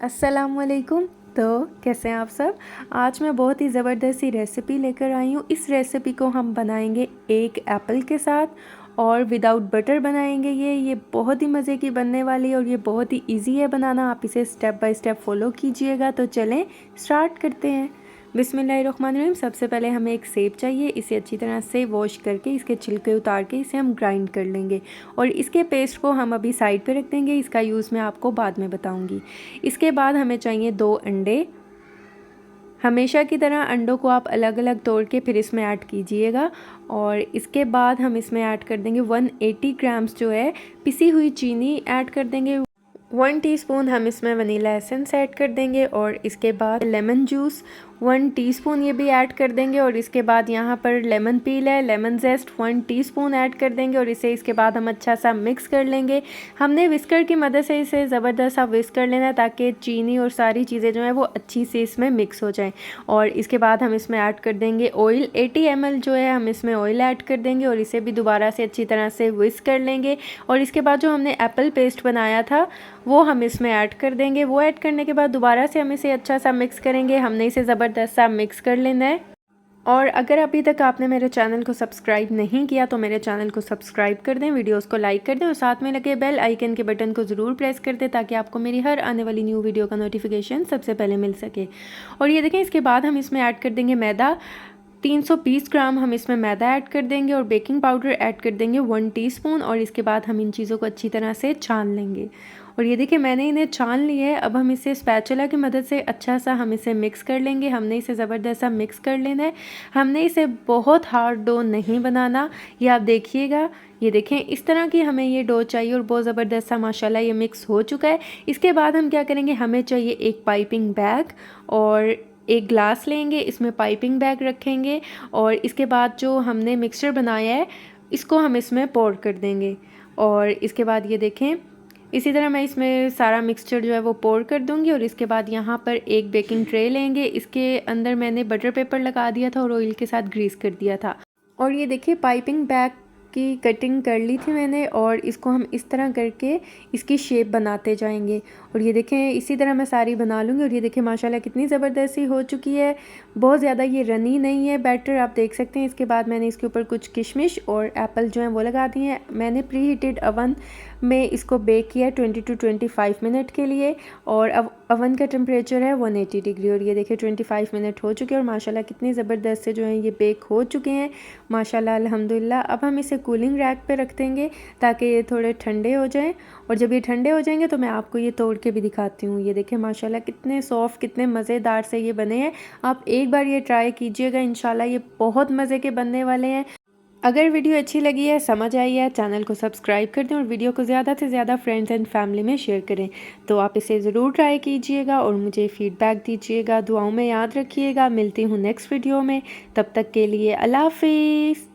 अस्सलामुअलैकुम। तो कैसे हैं आप सब। आज मैं बहुत ही ज़बरदस्त सी रेसिपी लेकर आई हूँ। इस रेसिपी को हम बनाएंगे एक एप्पल के साथ और विदाउट बटर बनाएंगे। ये बहुत ही मज़े की बनने वाली है और ये बहुत ही इजी है बनाना। आप इसे स्टेप बाय स्टेप फॉलो कीजिएगा। तो चलें स्टार्ट करते हैं। बिस्मिल्लाहिर्रहमानिर्रहीम। सबसे पहले हमें एक सेब चाहिए। इसे अच्छी तरह से वॉश करके इसके छिलके उतार के इसे हम ग्राइंड कर लेंगे और इसके पेस्ट को हम अभी साइड पे रख देंगे। इसका यूज़ मैं आपको बाद में बताऊंगी। इसके बाद हमें चाहिए 2 अंडे। हमेशा की तरह अंडों को आप अलग अलग तोड़ के फिर इसमें ऐड कीजिएगा और इसके बाद हम इसमें ऐड कर देंगे 180 ग्राम्स जो है पिसी हुई चीनी ऐड कर देंगे। 1 टीस्पून हम इसमें वनीला एसेंस ऐड कर देंगे और इसके बाद लेमन जूस 1 टीस्पून ये भी ऐड कर देंगे और इसके बाद यहाँ पर लेमन पील है, लेमन जेस्ट 1 टीस्पून ऐड कर देंगे और इसे इसके बाद हम अच्छा सा मिक्स कर लेंगे। हमने विस्कर की मदद से इसे ज़बरदस्त सा विस्क कर लेना है ताकि चीनी और सारी चीज़ें जो हैं वो अच्छी से इसमें मिक्स हो जाएं। और इसके बाद हम इसमें ऐड कर देंगे ऑयल। 80 ml जो है हम इसमें ऑयल ऐड कर देंगे और इसे भी दोबारा से अच्छी तरह से विस्क कर लेंगे। और इसके बाद जो हमने एप्पल पेस्ट बनाया था वो हम इसमें ऐड कर देंगे। वो ऐड करने के बाद दोबारा से हम इसे अच्छा सा मिक्स करेंगे। हमने इसे ज़बरदस्त सा मिक्स कर लेना है। और अगर अभी तक आपने मेरे चैनल को सब्सक्राइब नहीं किया तो मेरे चैनल को सब्सक्राइब कर दें, वीडियोस को लाइक कर दें और साथ में लगे बेल आइकन के बटन को ज़रूर प्रेस कर दें ताकि आपको मेरी हर आने वाली न्यू वीडियो का नोटिफिकेशन सबसे पहले मिल सके। और ये देखें, इसके बाद हम इसमें ऐड कर देंगे मैदा। 320 ग्राम हम इसमें मैदा ऐड कर देंगे और बेकिंग पाउडर ऐड कर देंगे 1 टीस्पून और इसके बाद हम इन चीज़ों को अच्छी तरह से छान लेंगे। और ये देखिए मैंने इन्हें छान लिया है। अब हम इसे स्पैचुला की मदद से अच्छा सा हम इसे मिक्स कर लेंगे। हमने इसे ज़बरदस्त सा मिक्स कर लेना है। हमने इसे बहुत हार्ड डो नहीं बनाना। ये आप देखिएगा, ये देखें इस तरह की हमें ये डो चाहिए और बहुत ज़बरदस्त सा माशाल्लाह ये मिक्स हो चुका है। इसके बाद हम क्या करेंगे, हमें चाहिए एक पाइपिंग बैग और एक ग्लास लेंगे, इसमें पाइपिंग बैग रखेंगे और इसके बाद जो हमने मिक्सचर बनाया है इसको हम इसमें पोर कर देंगे। और इसके बाद ये देखें इसी तरह मैं इसमें सारा मिक्सचर जो है वो पोर कर दूंगी। और इसके बाद यहाँ पर एक बेकिंग ट्रे लेंगे। इसके अंदर मैंने बटर पेपर लगा दिया था और ऑयल के साथ ग्रीस कर दिया था। और ये देखिए पाइपिंग बैग की कटिंग कर ली थी मैंने और इसको हम इस तरह करके इसकी शेप बनाते जाएंगे। और ये देखें इसी तरह मैं सारी बना लूँगी। और ये देखें माशाल्लाह कितनी ज़बरदस्त सी हो चुकी है। बहुत ज़्यादा ये रनी नहीं है बैटर, आप देख सकते हैं। इसके बाद मैंने इसके ऊपर कुछ किशमिश और एप्पल जो हैं वो लगा दिए हैं। मैंने प्री हीटेड अवन में इसको बेक किया 20 to 25 मिनट के लिए और अब अवन का टेम्परेचर है 180 डिग्री। और ये देखिए 25 मिनट हो चुके हैं और माशाल्लाह कितनी ज़बरदस्त से जो हैं ये बेक हो चुके हैं माशाल्लाह अल्हम्दुलिल्लाह। अब हम इसे कूलिंग रैक पे रख देंगे ताकि ये थोड़े ठंडे हो जाएं। और जब ये ठंडे हो जाएंगे तो मैं आपको ये तोड़ के भी दिखाती हूँ। ये देखें माशाल्लाह कितने सॉफ्ट कितने मज़ेदार से ये बने हैं। आप एक बार ये ट्राई कीजिएगा, इंशाल्लाह ये बहुत मज़े के बनने वाले हैं। अगर वीडियो अच्छी लगी है, समझ आई है, चैनल को सब्सक्राइब कर दें और वीडियो को ज़्यादा से ज़्यादा फ्रेंड्स एंड फैमिली में शेयर करें। तो आप इसे ज़रूर ट्राई कीजिएगा और मुझे फ़ीडबैक दीजिएगा। दुआओं में याद रखिएगा। मिलती हूँ नेक्स्ट वीडियो में, तब तक के लिए अल्लाह हाफिज़।